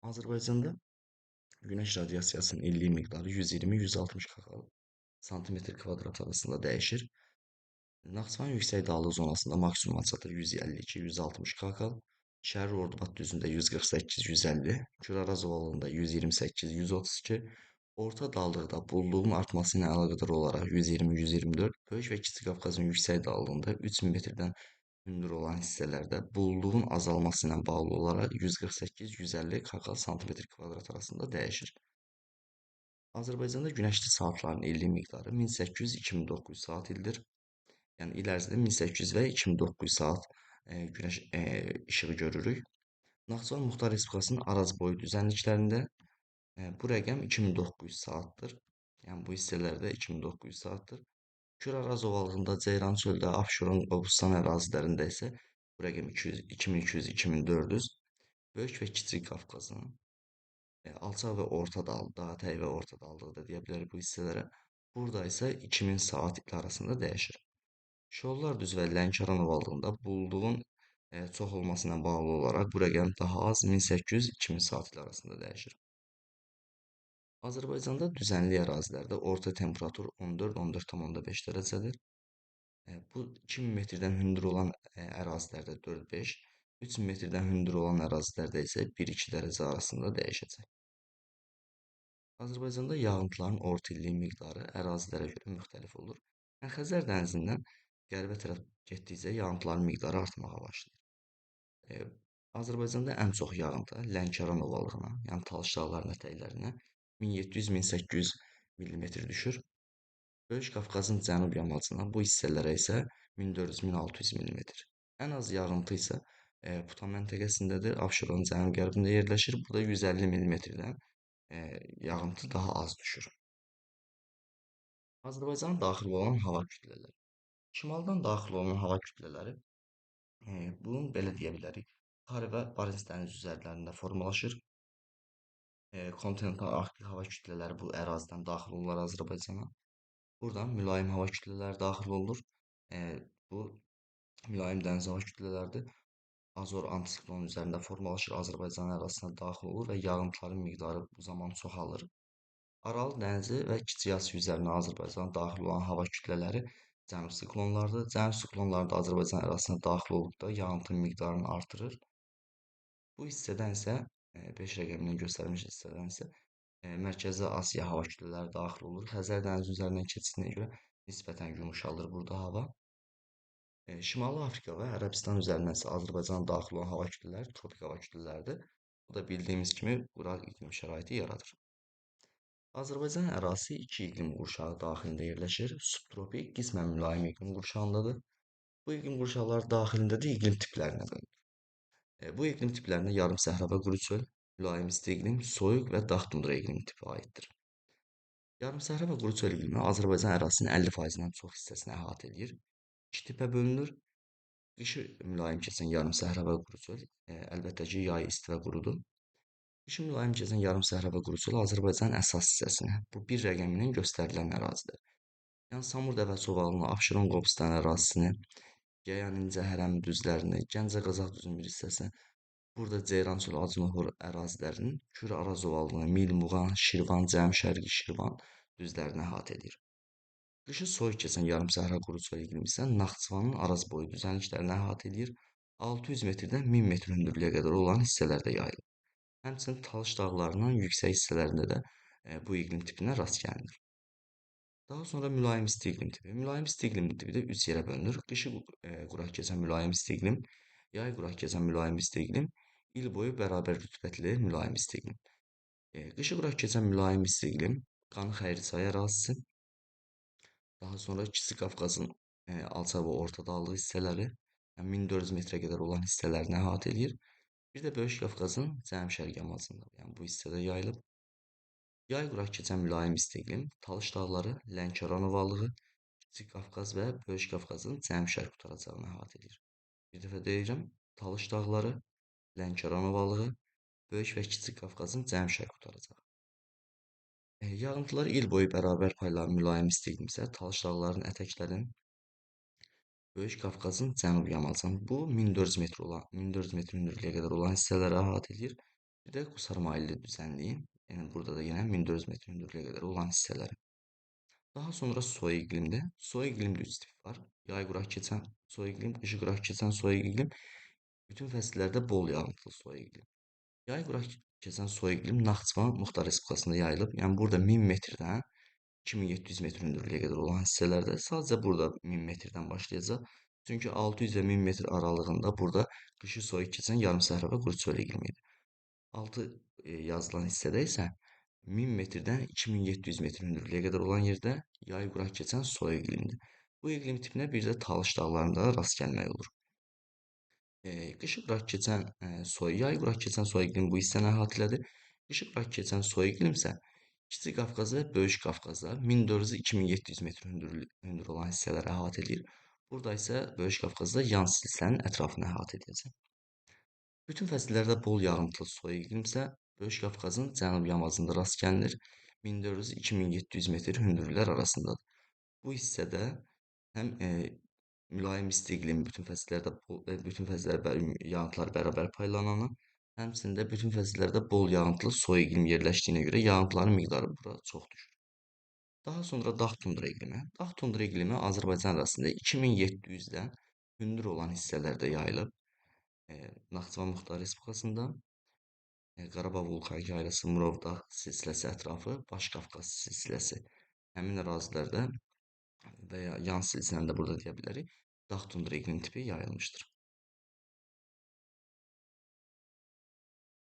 Azərbaycanda günəş radiasiyasının illik miqdarı 120-160 kakal santimetr kvadrat arasında dəyişir. Naxçıvan yüksək dağlıq zonasında maksimuma çatır 152-160 kakal, Şərqi Ordubad düzündə 148-150, Küraraz ovalığında 128-132, orta dağlıqda buludun artması ilə əlaqədar olaraq 120-124, Böyük və Kiçik Qafqazın yüksək dağlığında 3000 metrdən hündür olan hissələrdə buludun azalması ilə bağlı olaraq 148-150 kakal santimetr kvadrat arasında dəyişir. Azərbaycanda günəşli saatların illik miqdarı 1800-2900 saat ildir. Yəni il ərzində 1800 və 2900 saat günəş işığı görürük. Naxçıvan Muxtar Respublikasının Arazboyu düzənliklərində bu rəqəm 2900 saatdır. Yəni bu hissələrdə 2900 saatdır. Küraraz ovalığında, Ceyrançöldə, Abşeron, Qobustan ərazilərində isə bu rəqəm 200, 2200-2400. Böyük və Kiçik Qafqazın alçaq və orta dağ, Dağətəyi və orta dağlığı da deyə bilərik bu hissələrə. Burada isə 2000 saat il arasında dəyişir. Şollar düz və Lənkəran ovalığında buludun çox olması ilə bağlı olaraq bu rəqəm daha az 1800-2000 saat il arasında dəyişir. Azərbaycanda düzənlik ərazilərdə orta temperatur 14-14,5 dərəcədir. Bu 2000 metrdən hündür olan ərazilərdə 4-5, 3000 metrdən hündür olan ərazilərdə isə 1-2 dərəcə arasında dəyişəcək. Azərbaycanda yağıntıların orta illik miqdarı ərazilərə görə müxtəlif olur. Xəzər dənizindən qərbə tərəf getdikcə yağıntıların miqdarı artmağa başlayır. Azərbaycanda ən çox yağıntı Lənkəran ovalığına, yəni Talış dağlarının ətəklərinə 1700-1800 millimetr düşür. Böyük Qafqazın cənub yamacına, bu hissələrə isə 1400-1600 millimetr. Ən az yağıntı isə Putan məntəqəsindədir, Abşeronun cənub-qərbində yerləşir. Burada 150 millimetrdən yağıntı daha az düşür. Azərbaycana daxil olan hava kütlələri. Şimaldan daxil olan hava kütlələri, bunu belə deyə bilərik. Xar və Barents dəniz üzərlərində formalaşır. Kontinental Arktik hava kütlələri bu ərazidən daxil olurlar Azərbaycana. Buradan mülayim hava kütlələri daxil olur. Bu mülayim dəniz hava kütlələridir. Azor antisiklon üzərində formalaşır, Azərbaycan ərazisinə daxil olur və yağıntıların miqdarı bu zaman çoxalır. Aral dənizi və Kiçik Asiya üzərinə Azərbaycana daxil olan hava kütlələri cənub siklonlardır. Cənub siklonları da Azərbaycan ərazisinə daxil olduqda yağıntının miqdarını artırır. Bu hissədən isə 5 rəqəmi ilə göstərilmiş hissədən isə Mərkəzi Asiya hava kütlələri daxil olur. Xəzər dənizi üzərindən keçdiyinə görə nisbətən yumşalır burada hava. Şimali Afrika və Ərəbistan üzərindən isə Azərbaycana daxil olan hava kütlələri tropik hava kütlələridir. Bu da bildiyimiz kimi quraq iqlim şəraiti yaradır. Azərbaycan ərazisi iki iqlim qurşağı daxilində yerləşir. Subtropik, qismən mülayim iqlim qurşağındadır. Bu iqlim qurşaqları daxilində də iqlim tiplərinə bölünür. Bu iqlim tiplərinə yarım səhra və quru çöl, mülayim isti iqlim, soyuq və dağ tundra iqlim tipi aiddir. Yarım səhra və quru çöl iqlimi Azərbaycan ərazisinin 50%-dən çox hissəsini əhatə edir. İki tipə bölünür. Qışı mülayim keçən yarım səhra və quru çöl, əlbəttə ki, yayı isti və qurudur. Qışı mülayim keçən yarım səhra və quru çöl Azərbaycanın əsas hissəsini, bu bir rəqəmi ilə göstərilən ərazidir. Yəni Samur Dəvəçi ovalığını, Abşeron Qobustan ərazisini, Yayan İncə Hərəm düzlərini, Gəncə Qazax düzünün bir hissəsini, burada Ceyrançöl Acınahor ərazilərinin Kür Araz ovalığını, Mil, Muğan, Şirvan, Cənub Şərqi Şirvan düzlərini əhatə edir. Qışı soyuq keçən yarım səhra quru çöl iqlimi isə Naxçıvanın Arazboyu düzənliklərini əhatə edir. 600 metrdən 1000 metr hündürlüyə qədər olan hissələrdə yayılır. Həmçinin Talış dağlarının yüksək hissələrində də bu iqlim tipinə rast gəlinir. Daha sonra mülayim isti iqlim tipi. Mülayim isti iqlim tipi də 3 yerə bölünür. Qışı quraq keçən mülayim isti iqlim, yay quraq keçən mülayim isti iqlim, il boyu bərabər rütubətli mülayim isti iqlim. Qışı quraq keçən mülayim isti iqlim Qanı Xəyrçay ərazisi, daha sonra Kiçik Qafqazın alçaq və orta dağlıq hissələri, yəni 1400 metrə qədər olan hissələrini əhatə edir. Bir də Böyük Qafqazın cənub-şərq yamacında, yəni bu hissədə yayılıb. Yay quraq keçən mülayim isti iqlim Talış dağları, Lənkəran ovalığı, Kiçik Qafqaz və Böyük Qafqazın cənub-şərq qutaracağını əhatə edir. Bir dəfə deyirəm, Talış dağları, Lənkəran ovalığı, Böyük və Kiçik Qafqazın cənub-şərq qutaracağı. Yağıntılar il boyu bərabər paylanan mülayim isti iqlim isə Talış dağlarının ətəklərinin, Böyük Qafqazın cənub yamacının, bu 1400 metr hündürlüyə qədər olan hissələri əhatə edir. Bir de Qusarmaylı düzənliyi. Yəni burada da yenə 1400 metr hündürlüyə qədər olan hissələri. Daha sonra soy iqlimdə. Soy iqlimdə üç tip var. Yay quraq keçən soy iqlim, qışı quraq keçən soy iqlim, bütün fəsillərdə bol yağıntılı soy iqlim. Yay quraq keçən soy iqlim Naxçıvan Muxtar Respublikasında yayılıb. Yəni burada 1000 metrdən 2700 metr hündürlüyə qədər olan hissələrdə sadəcə burada 1000 metrdən başlayacaq. Çünki 600 və 1000 metr aralığında burada qışı soyuq keçən yarımsəhra və quru çöl iqlimidir. Altı yazılan hissədə isə 1000 metrdən 2700 metr hündürlüyə qədər olan yerdə yay quraq keçən soyuq iqlimdir. Bu iqlim tipinə bir də Talış dağlarında rast gəlmək olur. Qışı quraq keçən yay quraq keçən soy iqlim bu hissəni əhatə. Qışı quraq keçən soy iqlim isə Kiçik Qafqaz və Böyük Qafqazda 1400-2700 metr hündür olan hissələri əhatə edir. Burada isə Böyük Qafqazda yan silsilənin ətrafını əhatə edəcək. Bütün fəsillərdə bol yağıntılı soyuq iqlim isə Böyük Qafqazın cənub yamacında rast gəlinir. 1400-2700 metr hündürlüklər arasındadır. Bu hissədə həm mülayim isti iqlim bütün fəsillərdə yağıntılar bərabər paylananı, həmçinin bütün fəsillərdə bol yağıntılı soyuq iqlim yerləşdiyinə görə yağıntıların miqdarı bura çox düşür. Daha sonra dağ tundra iqlimi. Dağ tundra iqlimi Azərbaycan ərazisində 2700-dən hündür olan hissələrdə yayılıb. Naxçıvan Muxtar Respublikasında Qarabağ vulkanik yaylısı Murovdağ silsiləsi ətrafı, Baş Qafqaz silsiləsi həmin ərazilərdə və ya yan silsiləni də burada deyə bilərik. Dağ tundra iqlim tipi yayılmışdır.